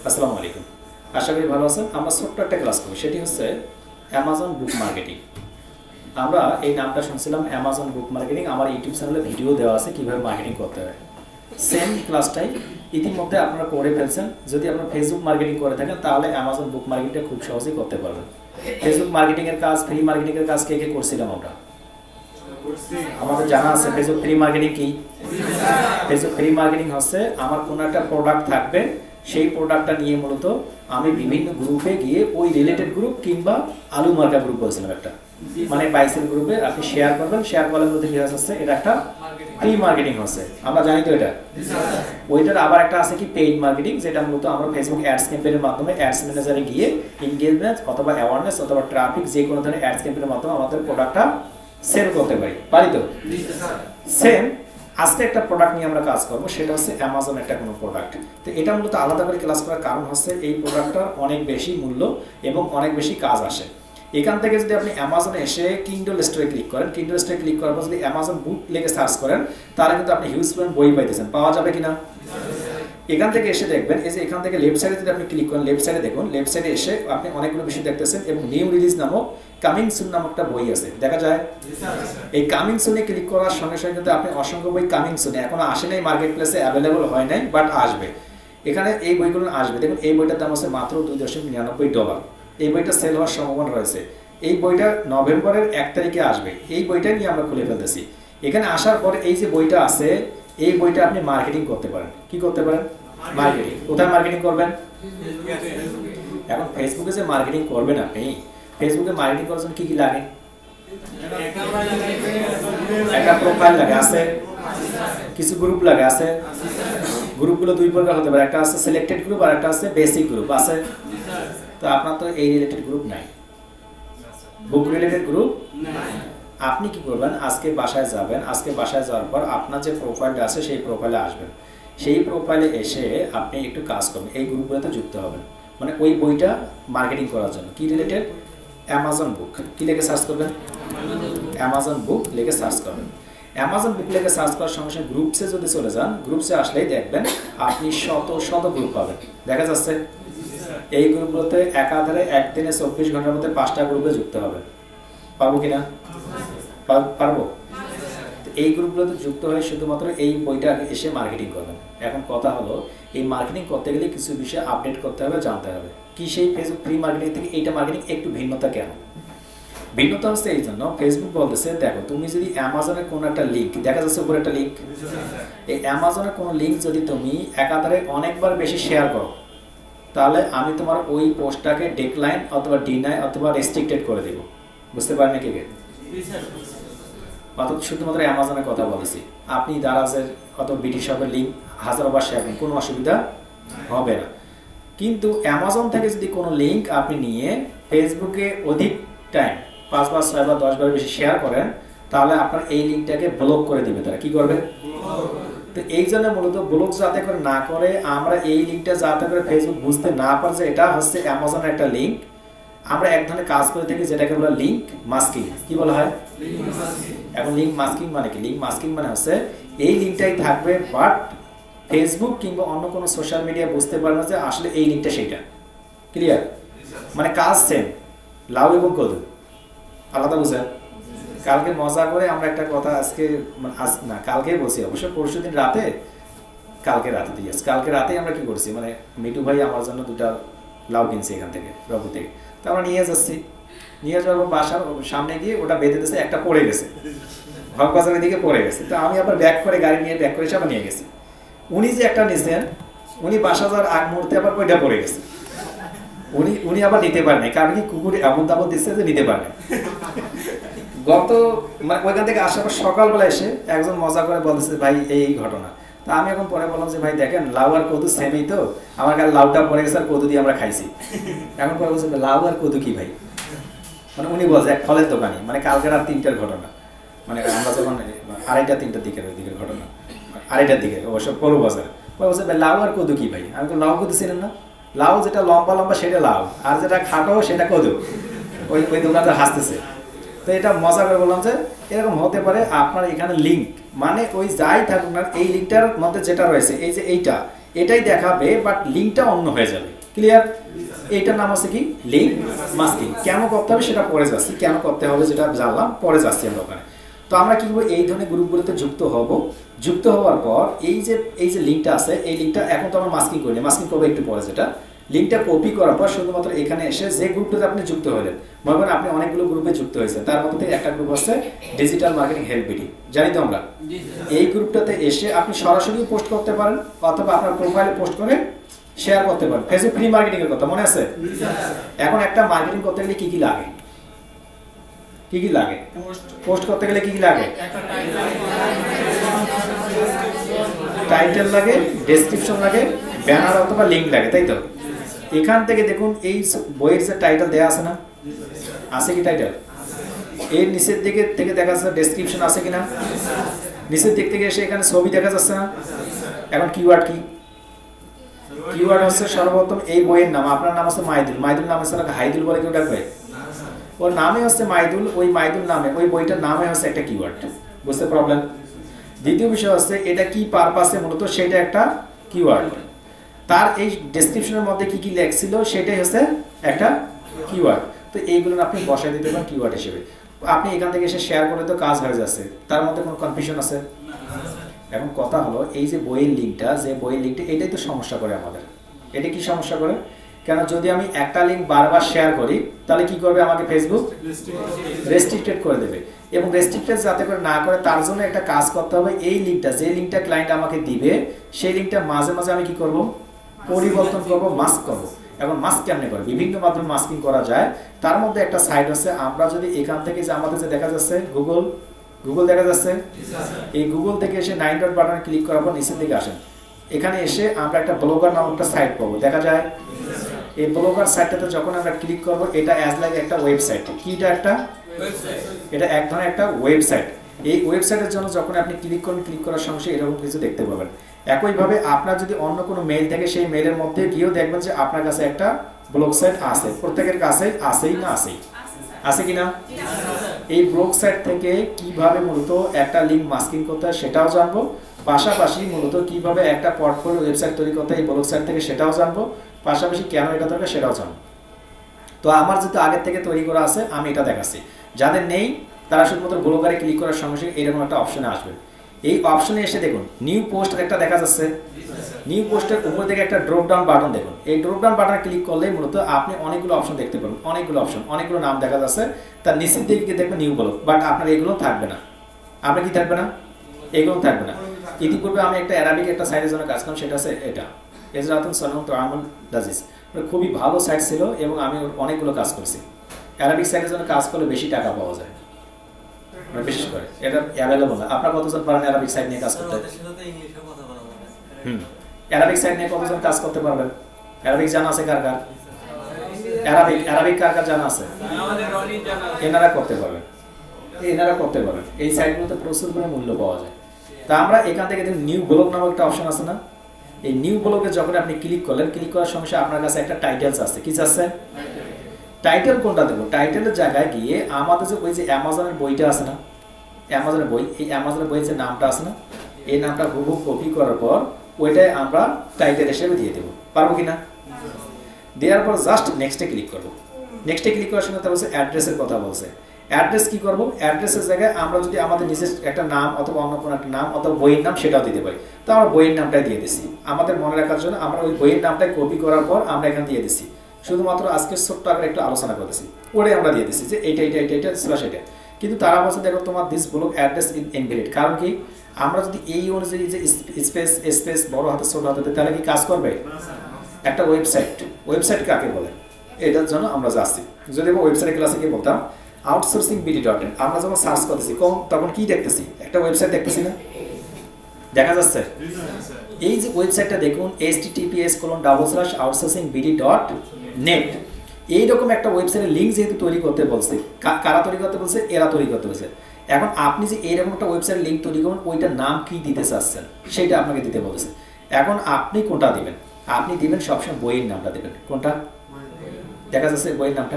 আসসালামু আলাইকুম। আশা করি ভালো আছেন। আমরা ছোট্ট একটা ক্লাস করব, সেটি হচ্ছে অ্যামাজন বুক মার্কেটিং। আমরা এই নামটা শুনছিলাম অ্যামাজন বুক মার্কেটিং। আমার ইউটিউব চ্যানেলে ভিডিও দেওয়া আছে কীভাবে মার্কেটিং করতে হয়। সেম ক্লাসটাই ইতিমধ্যে আপনারা করে ফেলছেন। যদি আপনারা ফেসবুক মার্কেটিং করে থাকেন তাহলে অ্যামাজন বুক মার্কেটিংটা খুব সহজেই করতে পারবেন। ফেসবুক মার্কেটিংয়ের কাজ, ফ্রি মার্কেটিংয়ের কাজ কে কে করছিলাম আমরা? আমাদের জানা আছে ফেসবুক ফ্রি মার্কেটিং কি? ফেসবুক ফ্রি মার্কেটিং হচ্ছে আমার কোনো একটা প্রোডাক্ট থাকবে, সেই প্রোডাক্টটা নিয়ে মূলত আমি বিভিন্ন গ্রুপে গিয়ে ওই রিলেটেড গ্রুপ কিংবা আলু মার্কা গ্রুপ বলছিলাম একটা, মানে বাইসেল গ্রুপে আপনি শেয়ার করবেন। শেয়ার করার মধ্যে কি হচ্ছে, এটা একটা ফ্রি মার্কেটিং হচ্ছে, আমরা জানি তো এটা। ওইটার আবার একটা আছে কি পেইড মার্কেটিং, যেটা মূলত আমরা ফেসবুক অ্যাডস ক্যাম্পেইনের মাধ্যমে অ্যাডস ম্যানেজারে গিয়ে এনগেজমেন্ট অথবা অ্যাওয়ারনেস অথবা ট্রাফিক যে কোনো ধরনের অ্যাডস ক্যাম্পেইনের মাধ্যমে আমাদের প্রোডাক্টটা সেল করতে পারি তো। সেম আজকে একটা প্রোডাক্ট নিয়ে আমরা কাজ করব, সেটা হচ্ছে অ্যামাজন একটা কোনো প্রোডাক্ট। তো এটা মূলত আলাদা করে ক্লাস করার কারণ হচ্ছে এই প্রোডাক্টটার অনেক বেশি মূল্য এবং অনেক বেশি কাজ আসে। এখান থেকে যদি আপনি অ্যামাজনে এসে কিন্ডল স্টোরে ক্লিক করেন, কিন্ডল স্টোরে ক্লিক করার পর যদি অ্যামাজন বুক লিখে সার্চ করেন, তাহলে কিন্তু আপনি হিউজ পরিমাণ বই পাইতেছেন। পাওয়া যাবে কিনা? এখান থেকে এসে দেখবেন, এই যে এখান থেকে লেফট সাইডে যদি আপনি ক্লিক করেন, লেফট সাইডে দেখুন, লেফট সাইডে এসে আপনি অনেকগুলো বিষয় দেখতেছেন এবং নিউ রিলিজ নামক কামিং সুন নামক একটা বই আছে, দেখা যায়। এই কামিং সুনে ক্লিক করার সঙ্গে সঙ্গে কিন্তু আপনি অসংখ্য বই কামিং সুনে এখনো আসে নাই, মার্কেট প্লেসে অ্যাভেলেবল হয় নাই, বাট আসবে। এখানে এই বইগুলো আসবে। দেখুন এই বইটার দাম আছে মাত্র $2.99। এই বইটা সেল হওয়ার সম্ভাবনা রয়েছে। এই বইটা নভেম্বরের 1 তারিখে আসবে। এই বইটা নিয়ে আমরা খুলে ফেলতেছি। এখানে আসার পর এই যে বইটা আছে, এই বইটা আপনি মার্কেটিং করতে পারেন। কি করতে পারেন? মার্কেটিং। কোথায় মার্কেটিং করবেন? এখন ফেসবুকে যে মার্কেটিং করবেন আপনি, ফেসবুকে মার্কেটিং করার জন্য কি কি লাগে? একটা প্রোফাইল লাগে, আছে। কিছু গ্রুপ লাগে, আছে। গ্রুপগুলো দুই প্রকার হতে পারে, একটা আছে সিলেক্টেড গ্রুপ আর একটা আছে বেসিক গ্রুপ, আছে। তো আপনার তো এই রিলেটেড গ্রুপ নাই, বুক রিলেটেড গ্রুপ নাই। আপনি কি করবেন? আজকে বাসায় যাবেন। আজকে বাসায় যাওয়ার পর আপনার যে প্রোফাইলটা আছে সেই প্রোফাইলে আসবেন। সেই প্রোফাইলে এসে আপনি একটু কাজ করবেন, এই গ্রুপগুলোতে যুক্ত হবেন, মানে ওই বইটা মার্কেটিং করার জন্য। কি রিলেটেড? অ্যামাজন বুক। কি লিখে সার্চ করবেন? অ্যামাজন বুক লিখে সার্চ করবেন। অ্যামাজন বুক লিখে সার্চ করার সঙ্গে সঙ্গে গ্রুপসে যদি চলে যান, গ্রুপসে আসলেই দেখবেন আপনি শত শত গ্রুপ পাবেন, দেখা যাচ্ছে। এই গ্রুপগুলোতে একাধারে একদিনে 24 ঘন্টার মধ্যে 5টা গ্রুপে যুক্ত হবে। পারবো কিনা? পারবো। এই গ্রুপগুলোতে যুক্ত হয়ে শুধুমাত্র এই বইটা এসে মার্কেটিং করবেন। এখন কথা হলো, এই মার্কেটিং করতে গেলে কিছু বিষয় আপডেট করতে হবে, জানতে হবে। কি সেই ফেসবুক ফ্রি মার্কেটিং থেকে এইটা মার্কেটিং একটু ভিন্নতা কেন? ভিন্নতা হচ্ছে এই জন্য, ফেসবুক বলতেছে দেখো তুমি যদি অ্যামাজনের কোনো একটা লিঙ্ক, দেখা যাচ্ছে উপরে একটা লিঙ্ক, এই অ্যামাজনের কোনো লিঙ্ক যদি তুমি একাধারে অনেকবার বেশি শেয়ার করো, তাহলে আমি তোমার ওই পোস্টটাকে ডিক্লাইন অথবা ডিনাই অথবা রেস্ট্রিক্টেড করে দেব। বুঝতে পারেন নাকি? অর্থাৎ শুধুমাত্র অ্যামাজনের কথা বলেছি। আপনি দারাজের অথবা বিডি শপের লিঙ্ক হাজারবার শেয়ার করেন, কোনো অসুবিধা হবে না। কিন্তু অ্যামাজন থেকে যদি কোনো লিঙ্ক আপনি নিয়ে ফেসবুকে অধিক টাইম 5 বার 6 বার 10 বার বেশি শেয়ার করেন, তাহলে আপনার এই লিঙ্কটাকে ব্লক করে দিবে তারা। কি করবে? তো এই জন্য মূলত ব্লক যাতে করে না করে, আমরা এই লিঙ্কটা যাতে করে ফেসবুক বুঝতে না পারে যে এটা হচ্ছে অ্যামাজনের একটা লিঙ্ক, আমরা এক ধরনের কাজ করে থাকি যেটাকে বলা লিঙ্ক মাস্কিং। কি বলা হয়? এখন লিঙ্ক মাস্কিং মানে কি? লিঙ্ক মাস্কিং মানে হচ্ছে এই লিঙ্কটাই থাকবে, বাট ফেসবুক কিংবা অন্য কোনো সোশ্যাল মিডিয়া বুঝতে পারে না যে আসলে এই লিঙ্কটা সেইটা। ক্লিয়ার? মানে কাজ সেম, লাউ এবং কদু আলাদা, বুঝেন? কালকে মজা করে আমরা একটা কথা, আজকে না কালকেই বলছি, অবশ্য পরশুদিন রাতে, কালকে রাতে আমরা কি করছি, মানে মিটু ভাই আমার জন্য 2টা লাউ কিনছে এখান থেকে, রঘু থেকে। তো আমরা নিয়ে যাচ্ছি, নিয়ে যাওয়ার পর বাসার সামনে গিয়ে ওটা বেঁধে দিয়েছে, একটা পড়ে গেছে, হকবাজারের দিকে পড়ে গেছে। তো আমি আবার ব্যাক করে গাড়ি নিয়ে ব্যাক করে এসে আবার নিয়ে গেছি। উনি যে একটা নিয়েছেন, উনি বাসা যাওয়ার আগ মুহূর্তে আবার ওইটা পড়ে গেছে। উনি আবার নিতে পারেন, কারণ কি কুকুর এমন দাবত দিচ্ছে যে নিতে পারেন। গত মানে ওইখান থেকে আসার পর সকালবেলা এসে একজন মজা করে বলতেছে ভাই এই ঘটনা। তা আমি এখন পরে বললাম যে ভাই দেখেন লাউ আর কদু সেমই তো, আমার কাছে লাউটা পড়ে গেছে আর কদু দিয়ে আমরা খাইছি। এখন পরে বলছে লাউ আর কদু কি ভাই? মানে উনি বলছে এক ফলের দোকানি, মানে কালকে রাত 3টার ঘটনা, মানে আমরা যখন 2:30 3টার দিকের ওই দিকের ঘটনা, 2:30টার দিকে অবশ্য পৌর বাজার। বলছে লাউ আর কদু কি ভাই? আমি তো লাউ কদু ছিলেন না, লাউ যেটা লম্বা লম্বা সেটা লাউ, আর যেটা খাটো সেটা কদু। ওই দোকানদার হাসতেছে। তো এটা মজা করে বললাম যে এরকম হতে পারে আপনার এখানে লিঙ্ক, মানে ওই যাই থাকুক না, এই লিঙ্কটার মধ্যে যেটা রয়েছে এই যে এটাই দেখাবে, বাট লিঙ্কটা অন্য হয়ে যাবে। ক্লিয়ার? এইটার নাম আছে কি? Link masking. কেন করতে হবে সেটা পরে যাচ্ছি, কেন করতে হবে যেটা জানলাম পরে যাচ্ছি আমরা ওখানে। তো আমরা কি করবো, এই ধরনের গ্রুপগুলোতে যুক্ত হব। যুক্ত হওয়ার পর এই যে লিঙ্কটা আছে, এই লিঙ্কটা এখন তো আমরা মাস্কিং করি, মাস্কিং করবো একটু পরে। যেটা লিঙ্কটা কপি করার পর শুধুমাত্র এখানে এসে যে গ্রুপটাতে আপনি যুক্ত হলেন, মনে করেন আপনি অনেকগুলো গ্রুপে যুক্ত হয়েছেন, তার মধ্যে থেকে একটা গ্রুপ হচ্ছে ডিজিটাল মার্কেটিং হেল্প বিডি, জানি তো আমরা। এই গ্রুপটাতে এসে আপনি সরাসরি পোস্ট করতে পারেন, অথবা আপনার প্রোফাইলে পোস্ট করে শেয়ার করতে পারেন। ফেসবুক ফ্রি মার্কেটিং এর কথা মনে আছে? এখন একটা মার্কেটিং করতে গেলে কি কি লাগে? কি কি লাগে? পোস্ট করতে গেলে কি কি লাগে? টাইটেল লাগে, ডেসক্রিপশন লাগে, ব্যানার অথবা লিঙ্ক লাগে, তাই তো? এখান থেকে দেখুন এই বইয়ের যে টাইটেল দেওয়া আছে না, আছে কি টাইটেল? এর নিচের দিকে থেকে দেখা যাচ্ছে ডেসক্রিপশন আছে কিনা? নিচের দিক থেকে এসে এখানে ছবি দেখা যাচ্ছে না? এখন কিওয়ার্ড কি? কিওয়ার্ড হচ্ছে সর্বপ্রথম এই বইয়ের নাম, আপনার নাম হচ্ছে মাইদুল, মাইদুল নাম হচ্ছে হাইদুল বলে কেউ ডাকবে? ওর নামে হচ্ছে মাইদুল, ওই মাইদুল নামে ওই বইটার নামে হচ্ছে একটা কিওয়ার্ড। বুঝতে প্রবলেম? দ্বিতীয় বিষয় হচ্ছে এটা কি পারপাসে মূলত সেটা একটা কিওয়ার্ড। তার এই ডেসক্রিপশনের মধ্যে কি কি লেখছিল সেটাই হচ্ছে একটা কিওয়ার্ড। তো এইগুলো আপনি বসাই দিতে পারেন কিওয়ার্ড হিসেবে। আপনি এখান থেকে এসে শেয়ার করে তো কাজ হয়ে যাচ্ছে, তার মধ্যে কোনো কনফিউশন আছে? এখন কথা হলো এই যে বইয়ের লিঙ্কটা, যে বইয়ের লিঙ্কটা এটাই তো সমস্যা করে আমাদের। এটা কি সমস্যা করে? কেন যদি আমি একটা লিঙ্ক বারবার শেয়ার করি তাহলে কি করবে আমাকে ফেসবুক? রেস্ট্রিক্টেড করে দেবে। এবং রেস্ট্রিক্টেড যাতে করে না করে তার জন্য একটা কাজ করতে হবে, এই লিঙ্কটা যে লিঙ্কটা ক্লায়েন্ট আমাকে দিবে সেই লিঙ্কটা মাঝে মাঝে আমি কি করব? পরিবর্তন করব, মাস্ক করব। এখন মাস্ক কেমনে করে? বিভিন্ন মাধ্যমে মাস্কিং করা যায়। তার মধ্যে একটা সাইট আছে, আমরা যদি এখান থেকে যে আমাদের যে দেখা যাচ্ছে গুগল দেখা যাচ্ছে, এই গুগল থেকে এসে 9 ডট বাটনে ক্লিক করার পর নিচের দিকে আসেন। এখানে এসে আমরা একটা ব্লগার নামক একটা সাইট পাবো, দেখা যায়। এই ব্লগার সাইটটাতে যখন আমরা ক্লিক করব, এটা অ্যাজ লাইক একটা ওয়েবসাইট। কিটা একটা ওয়েবসাইট, এটা এক ধরনের একটা ওয়েবসাইট। এই ওয়েবসাইটের জন্য যখন আপনি ক্লিক করেন, ক্লিক করার সঙ্গে এরকম কিছু দেখতে পাবেন। একইভাবে আপনার যদি অন্য কোনো মেইল থাকে, সেই মেইলের মধ্যে গিয়েও দেখবেন যে আপনার কাছে একটা ব্লগ সাইট আছে। প্রত্যেকের কাছে আছেই না? আছেই, আছে কিনা? এই ব্লগ সাইট থেকে কিভাবে মূলত একটা লিঙ্ক মাস্কিং করতে হয় সেটাও জানবো, পাশাপাশি মূলত কিভাবে একটা পোর্টফোলিও ওয়েবসাইট তৈরি করতে হয় এই ব্লগ সাইট থেকে সেটাও জানবো, পাশাপাশি কেন এটা দরকার সেটাও জানবো। তো আমার যেহেতু আগের থেকে তৈরি করা আছে আমি এটা দেখাচ্ছি। যাদের নেই তারা শুধুমাত্র ব্লগারে ক্লিক করার সঙ্গে সঙ্গে এরকম একটা অপশনে আসবে। এই অপশনে এসে দেখুন নিউ পোস্ট একটা দেখা যাচ্ছে। নিউ পোস্টের উপর থেকে একটা ড্রপ ডাউন বাটন দেখুন। এই ড্রপ ডাউন বাটনে ক্লিক করলেই মূলত আপনি অনেকগুলো অপশন দেখতে পাবেন, অনেকগুলো অপশন, অনেকগুলো নাম দেখা যাচ্ছে। তার নিচের দিকে দেখবেন নিউ ব্লগ, বাট আপনার এগুলো থাকবে না। আপনার কি থাকবে না? এগুলো থাকবে না। ইতিপূর্বে আমি একটা অ্যারাবিক একটা সাইটের জন্য কাজ করলাম, সেটা আছে এটা এজরাতুন সালাম তো আমল দাজিজ। খুবই ভালো সাইট ছিল এবং আমি অনেকগুলো কাজ করছি। অ্যারাবিক সাইটের জন্য কাজ করলে বেশি টাকা পাওয়া যায়, বিশেষ করে এটা অ্যাভেলেবল না। আপনার কতজন পারেন অ্যারাবিক সাইট নিয়ে কাজ করতে? অ্যারাবিক সাইট নিয়ে কতজন কাজ করতে পারবেন? অ্যারাবিক জানা আছে কার কার? অ্যারাবিক কার কার জানা আছে? এনারা করতে পারবেন, এনারা করতে পারবেন। এই সাইটগুলোতে প্রচুর করে মূল্য পাওয়া যায়। তা আমরা এখান থেকে নিউ ব্লগ নামক একটা অপশন আছে না, এই নিউ ব্লগে যখন আপনি ক্লিক করলেন, ক্লিক করার সঙ্গে আপনার কাছে একটা টাইটেলস আছে। কি আছে? টাইটেল কোনটা দেবো? টাইটেলের জায়গায় গিয়ে আমাদের যে ওই যে অ্যামাজনের বইটা আছে না, অ্যামাজনের বই, এই অ্যামাজনের বইয়ের যে নামটা আছে না, এই নামটা হুবহু কপি করার পর ওইটাই আমরা টাইটেল হিসেবে দিয়ে দেবো। পারবো কিনা? দেওয়ার পর জাস্ট নেক্সটে ক্লিক করবো। নেক্সটে ক্লিক করার সঙ্গে তার বলছে অ্যাড্রেসের কথা বলছে। অ্যাড্রেস কি করবো? অ্যাড্রেসের জায়গায় আমরা যদি আমাদের নিজের একটা নাম অথবা অন্য কোনো একটা নাম অথবা বইয়ের নাম সেটাও দিতে পারি। তো আমরা বইয়ের নামটাই দিয়ে দিচ্ছি আমাদের মনে রাখার জন্য। আমরা ওই বইয়ের নামটাই কপি করার পর আমরা এখানে দিয়ে দিচ্ছি। শুধুমাত্র আজকে ছোট্ট আগে একটু আলোচনা করতেছি, ওরে আমরা দিয়ে দিচ্ছি যে এইটা এইটা এইটা এইটা স্ল্যাশ এটা। কিন্তু তারা বলছে দেখো তোমার this blog address in invalid. কারণ কি? আমরা যদি এই অনুযায়ী যে স্পেস স্পেস বড় হাতে ছোট হাতে তাহলে কি কাজ করবে? একটা ওয়েবসাইট কাকে বলে এটার জন্য আমরা যাচ্ছি। যদি আমরা ওয়েবসাইট ক্লাসে গিয়ে বলতাম আউটসোর্সিং বিডি.in, আমরা যখন সার্চ করতেছি তখন কি দেখতেছি? একটা ওয়েবসাইট দেখতেছি না? দেখা যাচ্ছে এই যে ওয়েবসাইটটা দেখুন https://outsourcingbd.net। এইরকম একটা ওয়েবসাইটের লিঙ্ক যেহেতু তৈরি করতে বলছে, কারা তৈরি করতে বলছে? এরা তৈরি করতে বলছে। এখন আপনি যে এইরকম একটা ওয়েবসাইটের লিঙ্ক তৈরি করবেন, ওইটার নাম কি দিতে চাচ্ছেন সেটা আপনাকে দিতে বলেছে। এখন আপনি কোনটা দিবেন? আপনি দিবেন সবসময় বইয়ের নামটা দেবেন। কোনটা দেখা যাচ্ছে? বইয়ের নামটা।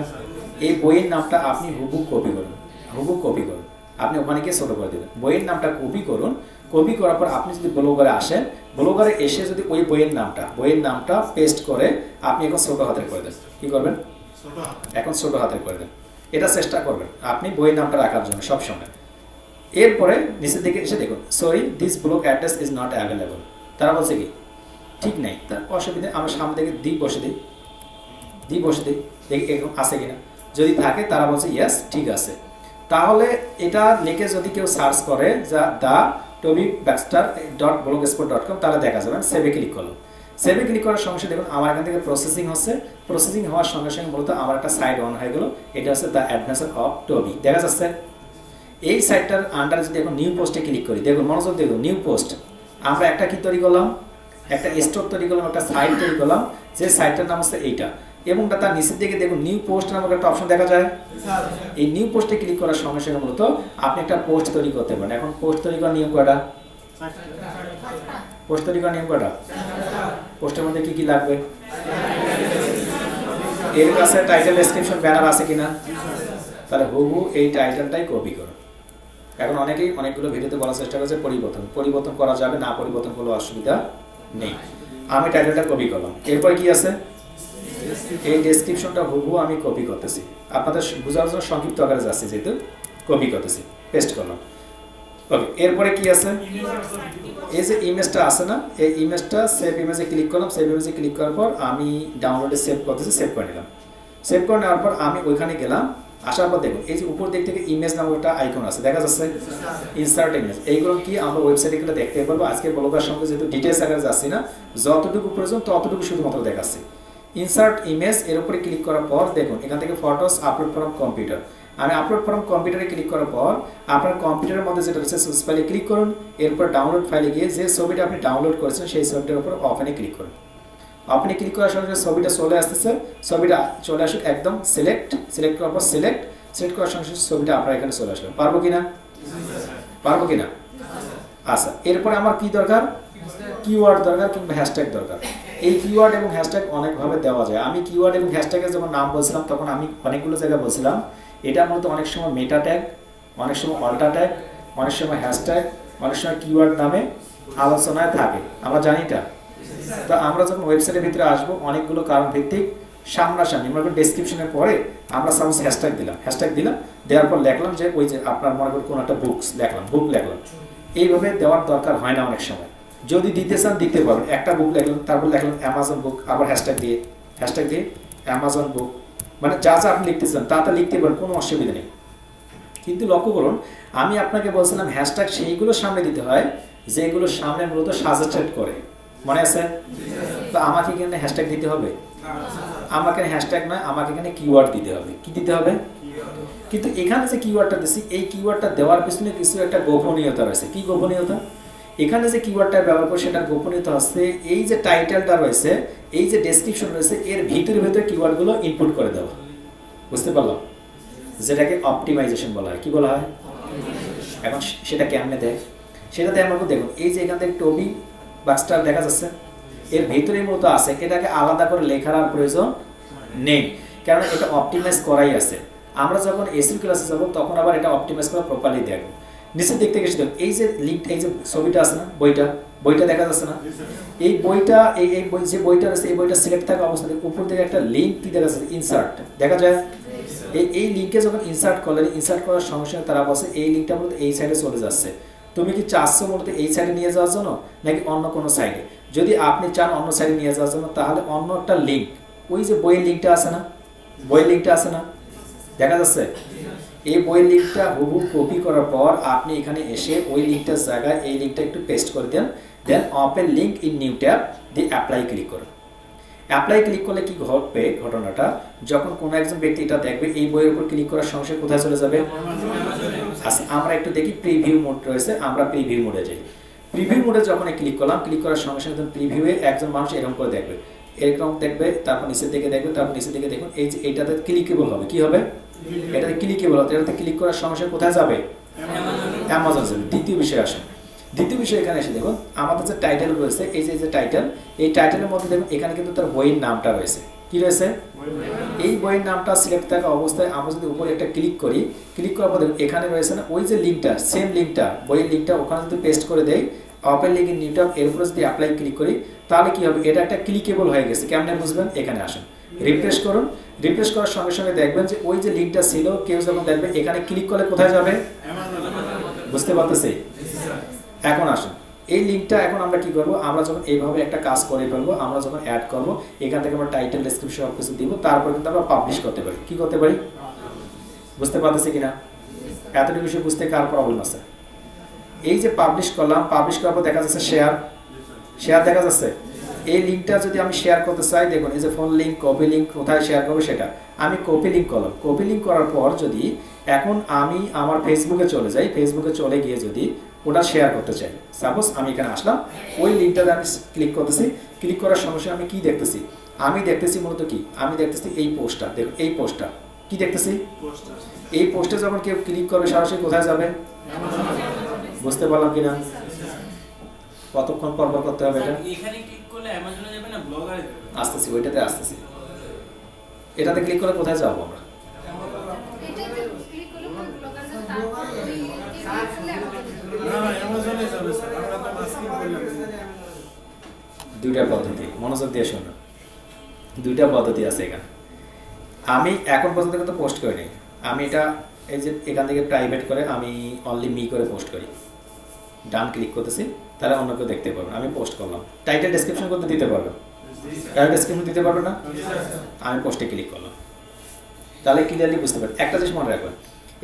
এই বইয়ের নামটা আপনি হুবহু কপি করুন, হুবহু কপি করুন। আপনি ওখানে গিয়ে ছোট করে দেবেন। বইয়ের নামটা কপি করুন। কপি করার পর আপনি যদি ব্লগারে আসেন, ব্লগারে এসে যদি ওই বইয়ের নামটা পেস্ট করে আপনি এখন ছোট হাতের করে দেন। কি করবেন? এখন ছোট হাতের করে দেন। এটা চেষ্টা করবেন আপনি বইয়ের নামটা রাখার জন্য সবসময়। এরপরে নিচের দিকে এসে দেখুন, sorry this blog address is not available. তারা বলছে কি ঠিক নেই, তার অসুবিধা আমরা সামনে থেকে বসে দিই দেখি এরকম আছে কিনা। যদি থাকে তারা বলছে ইয়েস ঠিক আছে। তাহলে এটা লিখে যদি কেউ সার্চ করে যা দ্য tobybaxter.blogspot.com তাহলে দেখা যাবে। সেভে ক্লিক করলাম। সেভে ক্লিক করার সঙ্গে দেখুন আমার এখান থেকে প্রসেসিং হচ্ছে। প্রসেসিং হওয়ার সঙ্গে সঙ্গে মূলত আমার একটা সাইট অন হয়ে গেল। এটা হচ্ছে দ্য অ্যাডভেঞ্চার অফ টবি, দেখা যাচ্ছে। এই সাইটটার আন্ডারে যদি এখন নিউ পোস্টে ক্লিক করি, দেখুন মনোযোগ দেখুন, নিউ পোস্ট আমরা একটা কি তৈরি করলাম, একটা স্টোর তৈরি করলাম, একটা সাইট তৈরি করলাম, যে সাইটটার নাম হচ্ছে এইটা। এবং তার নিচের দিকে দেখুন নিউ পোস্ট নামক একটা অপশন দেখা যায়। এই নিউ পোস্টে ক্লিক করার সঙ্গে সঙ্গে মূলত আপনি একটা পোস্ট তৈরি করতে পারেন। এখন পোস্ট তৈরি করার নিয়ম কয়টা? পোস্ট তৈরি করার নিয়ম কয়টা? পোস্টের মধ্যে কি কি লাগবে? এর কাছে টাইটেল, ডেসক্রিপশন, ব্যানার আছে কিনা? তাহলে হুবহু এই টাইটেলটাই কপি করো। এখন অনেকেই অনেকগুলো ভিডিওতে বলার চেষ্টা করছে পরিবর্তন করা যাবে না, পরিবর্তন করলে অসুবিধা নেই। আমি টাইটেলটা কপি করলাম। এরপর কি আছে? এই ডেসক্রিপশনটা হুবহু আমি কপি করতেছি, আপনাদের বোঝার জন্য সংক্ষিপ্ত আকারে যাচ্ছি, যেহেতু কপি করতেছি, পেস্ট করলাম। ওকে, এরপরে কি আছে? এই যে ইমেজটা আছে না, এই ইমেজটা সেভ ইমেজে ক্লিক করলাম। সেভ ইমেজে ক্লিক করার পর আমি ডাউনলোডে সেভ করতেছি, সেভ করে নিলাম। সেভ করে নেওয়ার পর আমি ওইখানে গেলাম। আসার পর দেখুন এই যে উপর দিক থেকে ইমেজ নামক একটা আইকন আছে, দেখা যাচ্ছে ইনসার্ট ইমেজ। এইগুলো কি আমরা ওয়েবসাইটে গেলে দেখতে পারবো। আজকে ব্লগার সঙ্গে যেহেতু ডিটেলস আকারে যাচ্ছি না, যতটুকু প্রয়োজন ততটুকু শুধুমাত্র দেখাচ্ছি। ইনসার্ট ইমেজ এর উপরে ক্লিক করার পর দেখুন এখান থেকে ফটোস আপলোড ফ্রম কম্পিউটার। আমি আপলোড ফ্রম কম্পিউটারে ক্লিক করার পর আপনার কম্পিউটারের মধ্যে যেটা রয়েছে সোর্স ফাইলে ক্লিক করুন। এরপর ডাউনলোড ফাইলে গিয়ে যে ছবিটা আপনি ডাউনলোড করেছেন সেই ছবিটার উপর ওপেনে ক্লিক করুন। আপনি ক্লিক করার সঙ্গে ছবিটা চলে আসতেছে। ছবিটা চলে আসুক, একদম সিলেক্ট করার পর সিলেক্ট করার সঙ্গে ছবিটা আপনার এখানে চলে আসলো। পারবো কিনা? আচ্ছা, এরপরে আমার কি দরকার? কিওয়ার্ড দরকার কিংবা হ্যাশট্যাগ দরকার। এই কিওয়ার্ড এবং হ্যাশট্যাগ অনেকভাবে দেওয়া যায়। আমি কিওয়ার্ড এবং হ্যাশট্যাগের যখন নাম বলছিলাম তখন আমি অনেকগুলো জায়গায় বলছিলাম এটা মূলত অনেক সময় মেটা ট্যাগ, অনেক সময় অল্টা ট্যাগ, অনেক সময় হ্যাশট্যাগ, অনেক সময় কিওয়ার্ড নামে আলোচনায় থাকে। আমরা জানি এটা। তো আমরা যখন ওয়েবসাইটের ভিতরে আসবো অনেকগুলো কারণ ভিত্তিক সামনাসামনি মনে করেন ডেসক্রিপশনের পরে আমরা সাপোজ হ্যাশট্যাগ দিলাম, দেওয়ার পর লিখলাম যে ওই যে আপনার মনে করেন কোনো একটা বুক লিখলাম। এইভাবে দেওয়ার দরকার হয় না অনেক সময়। যদি দিতে চান দিতে পারবেন। একটা বুক লিখলাম, তারপর লিখলাম অ্যামাজন বুক, আবার হ্যাশট্যাগ দিয়ে অ্যামাজন বুক, মানে যা আপনি লিখতে চান তা লিখতে পারেন, কোনো অসুবিধা নেই। কিন্তু লক্ষ্য করুন আমি আপনাকে বলছিলাম হ্যাশট্যাগ সেইগুলো সামনে দিতে হয় যেগুলো সামনে মূলত সাজেস্টেড করে, মনে আছে? তো আমাকে এখানে হ্যাশট্যাগ দিতে হবে? আমাকে হ্যাশট্যাগ নয়, আমাকে এখানে কিওয়ার্ড দিতে হবে। কি দিতে হবে? কিন্তু এখানে যে কিওয়ার্ডটা দিচ্ছি এই কিওয়ার্ডটা দেওয়ার পিছনে কিছু একটা গোপনীয়তা রয়েছে। কি গোপনীয়তা? এখানে যে কিওয়ার্ডটা ব্যবহার করে সেটার গোপনীয়তা হচ্ছে এই যে টাইটেলটা রয়েছে, এই যে ডেসক্রিপশন রয়েছে, এর ভিতরে কিওয়ার্ডগুলো ইনপুট করে দেওয়া। বুঝতে পারলাম? যেটাকে অপটিমাইজেশন বলা হয়। কি বলা হয়? এখন সেটা কেমনে দেয়? সেটা দেয় আমরা দেখুন এই যে এখান থেকে টবি বাক্সটার দেখা যাচ্ছে, এর ভিতরের মতো আছে। এটাকে আলাদা করে লেখার আর প্রয়োজন নেই, কারণ এটা অপটিমাইজ করাই আছে। আমরা যখন এসিও ক্লাসে যাবো তখন আবার এটা অপটিমাইজ করা প্রপারলি দেখবো। নিচের দিক থেকে এসে এই যে লিঙ্ক, এই যে ছবিটা আছে না, বইটা দেখা যাচ্ছে না? এই বইটা যে বইটা আছে এই বইটা সিলেক্ট থাকা অবস্থায় উপর থেকে একটা লিঙ্ক কি দেখা যাচ্ছে, ইনসার্ট দেখা যায়। এই লিঙ্কে যখন ইনসার্ট করার সঙ্গে সঙ্গে তারা বলছে এই লিঙ্কটা মূলত এই সাইডে চলে যাচ্ছে। তুমি কি চাচ্ছ মূলত এই সাইডে নিয়ে যাওয়ার জন্য নাকি অন্য কোনো সাইডে? যদি আপনি চান অন্য সাইডে নিয়ে যাওয়ার জন্য তাহলে অন্য একটা লিঙ্ক, ওই যে বইয়ের লিঙ্কটা আছে না, দেখা যাচ্ছে? এই বইয়ের লিঙ্কটা হুবহু কপি করার পর আপনি এখানে এসে ওই লিঙ্কটার জায়গায় এই লিঙ্কটা একটু পেস্ট করে দেন। Then open link in new tab দিয়ে অ্যাপ্লাই ক্লিক করুন। অ্যাপ্লাই ক্লিক করলে কি ঘটবে? ঘটনাটা যখন কোনো একজন ব্যক্তি এটা দেখবে এই বইয়ের উপর ক্লিক করার সঙ্গে সঙ্গে কোথায় চলে যাবে? আচ্ছা, আমরা একটু দেখি প্রিভিউ মোড রয়েছে, আমরা প্রিভিউ মোডে যাই। প্রিভিউ মোডে যখন ক্লিক করলাম, ক্লিক করার সঙ্গে সঙ্গে প্রিভিউয়ে একজন মানুষ এরকম করে দেখবে, তারপর নিচের দিকে দেখুন এই যে এইটাতে ক্লিকেবল হবে। কি হবে? এটাতে ক্লিকেবল হবে। এটাতে ক্লিক করার সঙ্গে সঙ্গে কোথায় যাবে? অ্যামাজন যাবে। দ্বিতীয় বিষয় আসে। দ্বিতীয় বিষয় এখানে এসে দেখুন আমাদের যে টাইটেল রয়েছে, এই যে টাইটেল, এই টাইটেলের মধ্যে দেখুন এখানে কিন্তু তার বইয়ের নামটা রয়েছে। কি রয়েছে? এই বইয়ের নামটা সিলেক্ট থাকা অবস্থায় আমরা যদি উপরে একটা ক্লিক করি, ক্লিক করার পর দেখুন এখানে রয়েছে না ওই যে লিঙ্কটা, সেম লিঙ্কটা, বইয়ের লিঙ্কটা ওখানে যদি পেস্ট করে দেয় open link in new tab এর উপরে যদি অ্যাপ্লাই ক্লিক করি তাহলে কি হবে, এটা একটা ক্লিকেবল হয়ে গেছে। কেমনে বুঝবেন, এখানে আসেন, রিফ্রেশ করুন। রিফ্রেশ করার সঙ্গে সঙ্গে দেখবেন যে ওই যে লিঙ্কটা ছিল, কেউ যখন দেখবে এখানে ক্লিক করলে কোথায় যাবে, বুঝতে পারতেছি? এখন আসুন, এই লিঙ্কটা এখন আমরা কি করব, আমরা যখন এইভাবে একটা কাজ করে ফেলবো, আমরা যখন অ্যাড করব এখান থেকে আমরা টাইটেল ডেসক্রিপশন সব কিছু দিব, তারপর কিন্তু আমরা পাবলিশ করতে পারি। কি করতে পারি, বুঝতে পারতেছি কিনা? এতটুকু বিষয় বুঝতে কার প্রবলেম আছে? এই যে পাবলিশ করলাম, পাবলিশ করার পর দেখা যাচ্ছে শেয়ার দেখা যাচ্ছে। এই লিঙ্কটা যদি আমি শেয়ার করতে চাই, দেখুন এই যে ফোন লিঙ্ক, কপি লিঙ্ক, কোথায় শেয়ার করবো সেটা আমি কপি লিঙ্ক করলাম। কপি লিঙ্ক করার পর যদি এখন আমি আমার ফেসবুকে চলে যাই, ফেসবুকে চলে গিয়ে যদি ওটা শেয়ার করতে চাই, সাপোজ আমি এখানে আসলাম, ওই লিঙ্কটাতে আমি ক্লিক করতেছি। ক্লিক করার সমস্যা আমি কি দেখতেছি, আমি দেখতেছি মূলত কি, আমি দেখতেছি এই পোস্টটা। দেখুন এই পোস্টটা কি দেখতেছি, এই পোস্টে যখন কেউ ক্লিক করবে সরাসরি কোথায় যাবে, বুঝতে পারলাম কিনা? কতক্ষণ পর করতে হবে এটা? এখানে ক্লিক করলে অ্যামাজনে যাবে না ব্লগারে যাবে? আসতেছি, ওইটাতে আসতেছি। এটাতে ক্লিক করলে কোথায় যাব আমরা? এটাতে ক্লিক করলে ব্লগারে যাবে, তারপর ওই না অ্যামাজনে যাবে স্যার, আমরা তো মাস্কিং করলাম। দুইটা পদ্ধতি, মনোযোগ দিয়ে শুনুন। দুইটা পদ্ধতি আছে এখানে। আমি এখন পর্যন্ত কিন্তু পোস্ট করিনি। আমি এটা এই যে এখান থেকে প্রাইভেট করে আমি অনলি মি করে পোস্ট করি। ডান ক্লিক করতেছি, তাহলে অন্য কেউ দেখতে পারবেন। আমি পোস্ট করলাম, টাইটেল ডেসক্রিপশন করতে দিতে পারবেন, টাইটেল ডেসক্রিপশন দিতে পারবেন না? আমি পোস্টে ক্লিক করলাম, তাহলে ক্লিয়ারলি বুঝতে পারবেন। একটা জিনিস মনে রাখবেন,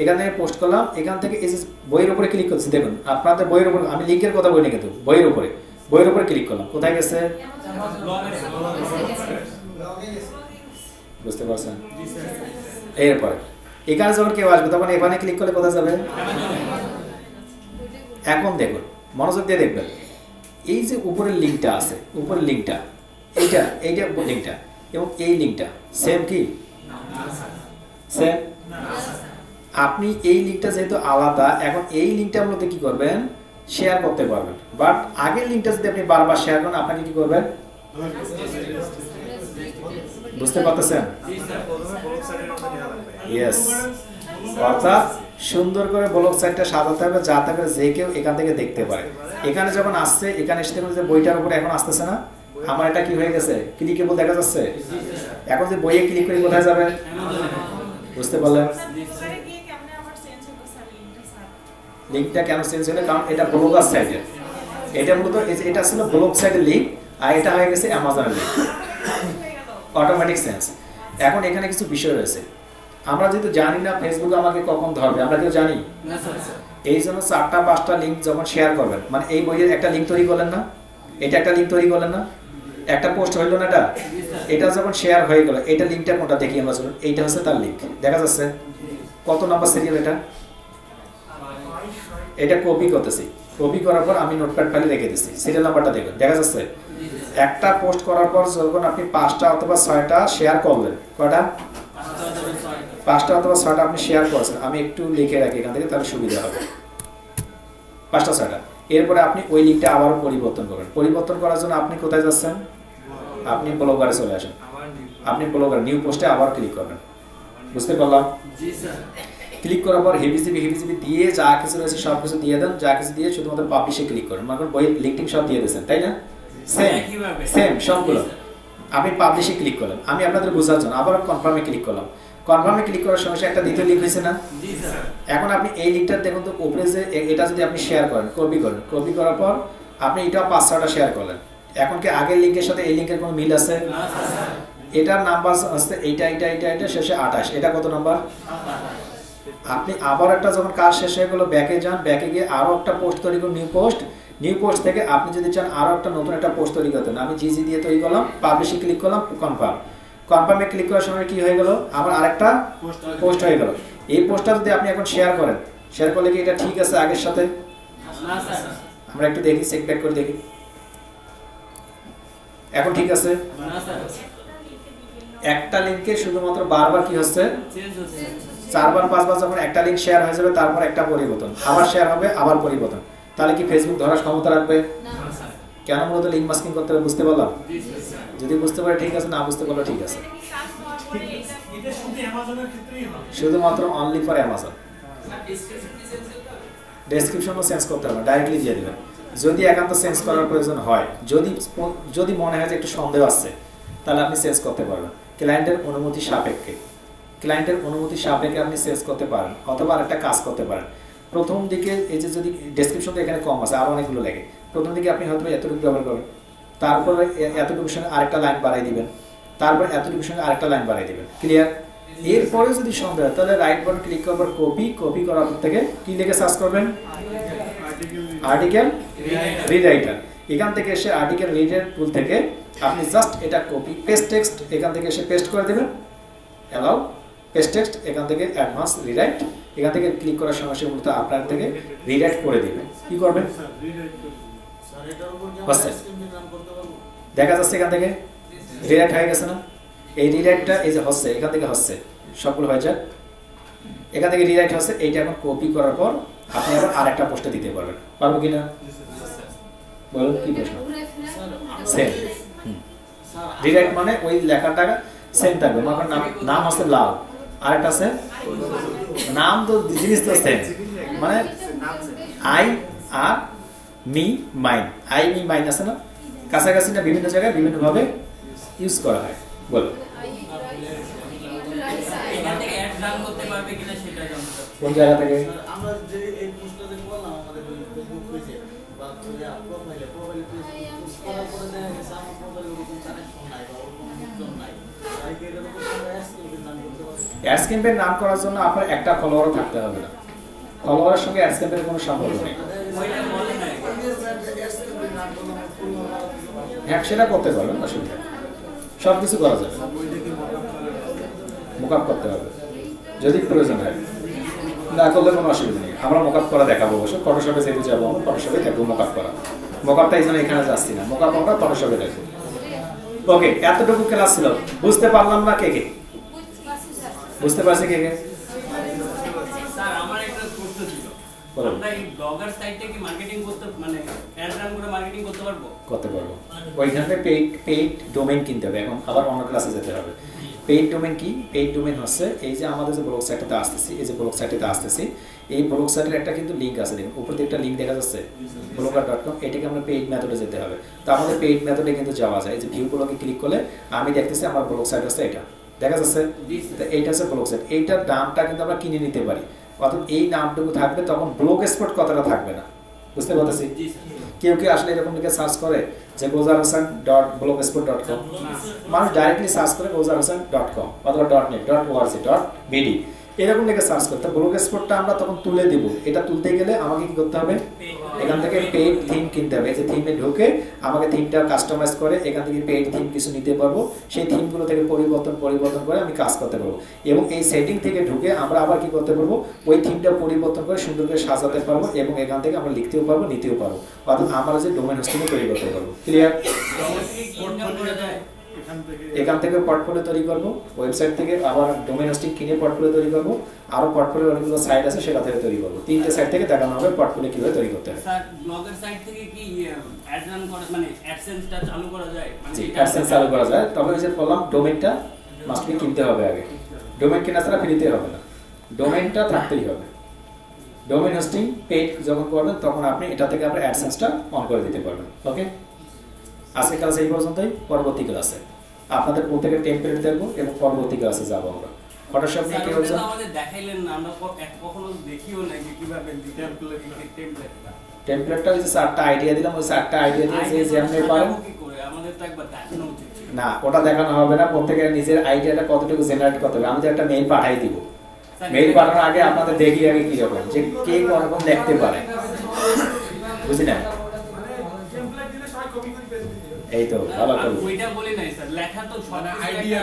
এখান থেকে পোস্ট করলাম, এখান থেকে এই যে বইয়ের উপরে ক্লিক করছি, দেখুন আপনাদের বইয়ের উপরে, আমি লিঙ্কের কথা বলি কিন্তু বইয়ের উপরে ক্লিক করলাম, কোথায় গেছে, বুঝতে পারছেন? এরপরে এখানে যখন কেউ আসবে তখন এখানে ক্লিক করলে কোথায় যাবে? এখন দেখুন, মনোযোগ দিয়ে দেখবেন, এই যে উপরের লিঙ্কটা আছে, উপরের লিঙ্কটা এইটা লিঙ্কটা এবং এই লিঙ্কটা সেম কি? সেম। আপনি এই লিঙ্কটা যেহেতু আলাদা, এখন এই লিঙ্কটা মূলত কি করবেন, শেয়ার করতে পারবেন। বাট আগের লিঙ্কটা যদি আপনি বারবার শেয়ার করেন, আপনাকে কি করবেন, বুঝতে পারতেছেন? ইয়েস, অর্থাৎ সুন্দর করে ব্লগ সাইটটা সাজাতে হবে যাতে করে যে কেউ এখান থেকে দেখতে পারে। এখানে যখন আসছে, এখানে এসে দেখুন যে বইটার উপরে এখন আসতেছে না, আমার এটা কি হয়ে গেছে, ক্লিকেবল দেখা যাচ্ছে। এখন যে বইয়ে ক্লিক করে কোথায় যাবে, বুঝতে পারলেন? লিঙ্কটা কেন চেঞ্জ হলো, কারণ এটা ব্লগার সাইটের, এটা মূলত এটা ছিল ব্লগ সাইটের লিঙ্ক, আর এটা হয়ে গেছে অ্যামাজনের লিঙ্ক, অটোমেটিক সেন্স। এখন এখানে কিছু বিষয় রয়েছে, আমরা যেহেতু জানি না ফেসবুক আমাকে কখন ধরবে, আমরা কেউ জানি না। এই জন্য 4টা-5টা লিঙ্ক যখন শেয়ার করবেন, মানে এই বইয়ের একটা লিঙ্ক তৈরি করলেন না, এটা একটা লিঙ্ক তৈরি করলেন না, একটা পোস্ট হইল না, এটা যখন শেয়ার হয়ে গেল, এটা লিঙ্কটা কোনটা দেখি আমরা, চলুন, এইটা হচ্ছে তার লিঙ্ক, দেখা যাচ্ছে কত নাম্বার সিরিয়াল, এটা কপি করতেছি, কপি করার পর আমি নোটপ্যাড ফাইলে রেখে দিচ্ছি, সিরিয়াল নাম্বারটা দেখুন, দেখা যাচ্ছে। একটা পোস্ট করার পর যখন আপনি 5টা অথবা 6টা শেয়ার করলেন, কয়টা, 5টা অথবা 6টা আপনি শেয়ার করেছেন, আমি একটু লিখে রাখি এখান থেকে, তাহলে সুবিধা হবে। 5টা-6টা, এরপরে আপনি ওই লিঙ্কটা আবারও পরিবর্তন করবেন। পরিবর্তন করার জন্য আপনি কোথায় যাচ্ছেন, আপনি ব্লগারে চলে আসেন, আপনি ব্লগার নিউ পোস্টে আবার ক্লিক করবেন, বুঝতে পারলাম? ক্লিক করার পর হেভিজিবি দিয়ে যা কিছু রয়েছে সব কিছু দিয়ে দেন, যা কিছু দিয়ে শুধুমাত্র পাবলিশে ক্লিক করেন, মানে বইয়ের লিঙ্কিং সব দিয়ে দিয়েছেন, তাই না? সেম সবগুলো আপনি পাবলিশে ক্লিক করলেন। আমি আপনাদের বোঝার জন্য আবার কনফার্মে ক্লিক করলাম, কনফার্মে ক্লিক করার সময় একটা দ্বিতীয় লিঙ্ক হয়েছে না? এখন আপনি এই লিঙ্কটা দেখুন তো উপরে যে এটা যদি আপনি শেয়ার করেন, কপি করার পর আপনি এটা 5-6টা শেয়ার করলেন, এখন কি আগের লিঙ্কের সাথে এই লিঙ্কের কোনো মিল আছে? এটার নাম্বার আছে এটা শেষে 28, এটা কত নাম্বার? আপনি আবার একটা যখন কাজ শেষ হয়ে গেল, ব্যাকে যান, ব্যাকে গিয়ে আরো একটা পোস্ট তৈরি করুন, নিউ পোস্ট থেকে আপনি যদি চান আরো একটা নতুন একটা পোস্ট তৈরি করতেন, আমি জিজি দিয়ে তৈরি করলাম, পাবলিশে ক্লিক করলাম, কনফার্মে ক্লিক করার সময় কি হয়ে গেল, আমার আরেকটা পোস্ট হয়ে গেল। এই পোস্টটা যদি আপনি এখন শেয়ার করেন, শেয়ার করলে কি এটা ঠিক আছে আগের সাথে? আমরা একটু দেখি, চেক ব্যাক করে দেখি, এখন ঠিক আছে? একটা লিঙ্কে শুধুমাত্র বারবার কি হচ্ছে, 4বার-5বার যখন একটা লিঙ্ক শেয়ার হয়ে যাবে, তারপর একটা পরিবর্তন, আবার শেয়ার হবে, আবার পরিবর্তন, তাহলে কি ফেসবুক ধরার ক্ষমতা রাখবে? কেন মূলত লিঙ্ক মাস্কিং করতে হবে, বুঝতে পারলাম? যদি বুঝতে পারে ঠিক আছে, না বুঝতে পারলে ঠিক আছে। শুধুমাত্র অনলি ফর অ্যামাজন, ডেসক্রিপশনও চেঞ্জ করতে হবে, ডাইরেক্টলি দিয়ে দেবেন। যদি একান্ত চেঞ্জ করার প্রয়োজন হয়, যদি মনে হয় যে একটু সন্দেহ আছে, তাহলে আপনি চেঞ্জ করতে পারবেন ক্লায়েন্টের অনুমতি সাপেক্ষে। ক্লায়েন্টের অনুমতি সাপেক্ষে আপনি চেঞ্জ করতে পারেন, অথবা আরেকটা কাজ করতে পারেন। প্রথম দিকে এই যে যদি ডেসক্রিপশন তো এখানে কম আছে, আরও অনেকগুলো লাগে, প্রথম দিকে আপনি হয়তো এতটুকু ব্যবহার করবেন, তারপরে এতটুকুর সঙ্গে আরেকটা লাইন বাড়াই দিবেন, তারপর এতটুকুর সঙ্গে আরেকটা লাইন বাড়াই দিবেন। ক্লিয়ার? এরপরে যদি সন্দেহ হয় তাহলে রাইট বাটন ক্লিক করবার কপি করার পর থেকে কি লিখে সার্চ করবেন? Article rewriter. এখান থেকে এসে আর্টিকেল রিডার টুল থেকে আপনি জাস্ট এটা কপি পেস্ট টেক্সট এখান থেকে এসে পেস্ট করে দেবেন, অ্যালাউ পেস্ট টেক্সট, এখান থেকে অ্যাডভান্স রিরাইট, এখান থেকে ক্লিক করার সঙ্গে সঙ্গে মূলত আপনার থেকে রিরাইট করে দিবেন। কি করবেন? দেখা যাচ্ছে এখান থেকে রিরাইট হয়ে গেছে না? এই রিরাইটটা এই যে হচ্ছে এখান থেকে হচ্ছে সবগুলো হয়ে যায়, এখান থেকে রিরাইট হচ্ছে। এইটা এখন কপি করার পর আপনি আবার আরেকটা পোস্টে দিতে পারবেন। পারবো কিনা বলুন, কি প্রশ্ন? সেম রিরাইট মানে ওই লেখাটা সেম থাকবে। আমার নাম আছে লাল, আরেকটা আছে নাম, তো জিনিস তো সেম, মানে আই আর me mine, I me mine আছে না, কাছাকাছি না, বিভিন্ন জায়গায় বিভিন্নভাবে ইউজ করা হয়। বলো কোন জায়গা থেকে? আমরা যে এই পোস্টটা করলাম আমাদের ফেসবুক পেজে বা প্রোফাইলে পোস্ট করার পরে দেখা গেছে আমার প্রোফাইলে ওরকম কানেকশন নাই বা ওরকম লোকজন নাই, তাই কি এটার উপর আমরা অ্যাডস ক্যাম্পেইন রান করতে পারি? অ্যাডস ক্যাম্পেইন রান করার জন্য আপনার একটা ফলোয়ারও থাকতে হবে না, ফলোয়ারের সঙ্গে অ্যাডস ক্যাম্পেইনের কোনো সম্পর্ক নেই। হ্যাঁ, সেটা করতে পারবেন, অসুবিধা নেই, সব কিছু করা যাবে, মোকআপ করতে হবে যদি প্রয়োজন হয়, না করলে কোনো অসুবিধা নেই। আমরা মোকআপ করা দেখাবো, অবশ্য ফটোশপে যেতে যাবো, আমরা ফটোশপে দেখবো মোকআপ করা। মোকআপটা এই জন্য এখানে যাচ্ছি না, মোকআপ আমরা ফটোশপে দেখবো। ওকে, এতটুকু ক্লাস ছিল, বুঝতে পারলাম না? কে কে বুঝতে পারছে? কে কে? স্যার আমার একটা প্রশ্ন ছিল, আমরা এই ব্লগার সাইটে কি মার্কেটিং করতে, মানে অ্যাড রান করে মার্কেটিং করতে পারবো? করতে পারবো। ওইখানে পেইড ডোমেইন কিনতে হবে, এখন আবার অন্য ক্লাসে যেতে হবে। পেইড ডোমেইন কি? পেইড ডোমেইন হচ্ছে এই যে আমাদের যে ব্লগ সাইটটাতে আসতেছি, এই যে ব্লগ সাইটটাতে আসতেছি, এই ব্লগ সাইটের একটা কিন্তু লিঙ্ক আছে, দেখুন উপর দিকে একটা লিঙ্ক দেখা যাচ্ছে blogger.com, এটাকে আমরা পেইড মেথডে যেতে হবে। তো আমাদের পেইড মেথডে কিন্তু যাওয়া যায়, এই যে ভিউ ব্লগে ক্লিক করলে আমি দেখতেছি আমার ব্লগ সাইট হচ্ছে এটা, দেখা যাচ্ছে, তো এইটা হচ্ছে ব্লগ সাইট। এইটার দামটা কিন্তু আমরা কিনে নিতে পারি, অর্থাৎ এই নামটুকু থাকবে, তখন ব্লগ স্পট কথাটা থাকবে না। বুঝতে পারতেছি? কেউ কি আসলে এরকম লিখে সার্চ করে যে gozarhosen.blogspot.com, মানুষ ডাইরেক্টলি সার্চ করে gozarhosen.com অথবা .net, .org, .bd এরকম লিখে সার্চ করতে, ব্লগ স্পটটা আমরা তখন তুলে দিব। এটা তুলতে গেলে আমাকে কি করতে হবে? এখান থেকে পেইড থিম কিনতে হবে। এই যে থিমে ঢুকে আমাকে থিমটা কাস্টমাইজ করে এখান থেকে পেইড থিম কিছু নিতে পারবো, সেই থিমগুলো থেকে পরিবর্তন করে আমি কাজ করতে পারবো। এবং এই সেটিং থেকে ঢুকে আমরা আবার কি করতে পারবো? ওই থিমটা পরিবর্তন করে সুন্দর করে সাজাতে পারবো, এবং এখান থেকে আমরা লিখতেও পারবো, নিতেও পারবো, অর্থাৎ আমরা যে ডোমেইন হোস্টিং তৈরি করতে পারবো। ক্লিয়ার? এখান থেকে পোর্টফোলিও তৈরি করব, ওয়েবসাইট থেকে আবার ডোমেইন হোস্টিং কিনে পোর্টফোলিও তৈরি করব, আরো পোর্টফোলিও অনেকগুলো সাইট আছে সেটা থেকে তৈরি করব। তিনটে সাইট থেকে দেখানো হবে পোর্টফোলিও কিভাবে তৈরি করতে হয়। স্যার ব্লগার সাইট থেকে কি অ্যাড রান করা, মানে অ্যাডসেন্সটা চালু করা যায়? জি, অ্যাডসেন্স চালু করা যায়, তবে ওই যে বললাম ডোমেইনটা মাস্ট বি কিনতে হবে আগে। ডোমেইন কেনা ছাড়া ফ্রিতে হবে না, ডোমেইনটা থাকতেই হবে। ডোমেইন হোস্টিং পেইড যখন করবেন তখন আপনি এটা থেকে আপনার অ্যাডসেন্সটা অন করে দিতে পারবেন। ওকে, আজকে ক্লাসে এই পর্যন্তই। পরবর্তী ক্লাসে আপনাদের প্রত্যেকের টেমপ্লেট দেখবো এবং পরবর্তী ক্লাসে যাবো আমরা। ফটোশপ নিয়ে কি হচ্ছে আমাদের দেখাইলেন না, আমরা কখনো দেখিও নাই যে কিভাবে টেমপ্লেটটা ওই যে 4টা আইডিয়া দিলাম, ওই 4টা আইডিয়া দিয়ে যে আপনি পারেন কি করে আমাদের তো একবার দেখানো উচিত ছিল। না, ওটা দেখানো হবে না, প্রত্যেকের নিজের আইডিয়াটা কতটুকু জেনারেট করতে হবে। আমি তো একটা মেইল পাঠাই দিব, মেইল পাঠানোর আগে আপনাদের দেখি আগে কি রকম, যে কে কোন দেখতে পারে, বুঝি না? এই তো ভালো করে ওইটা বলি নাই স্যার, লেখা তো সব আইডিয়া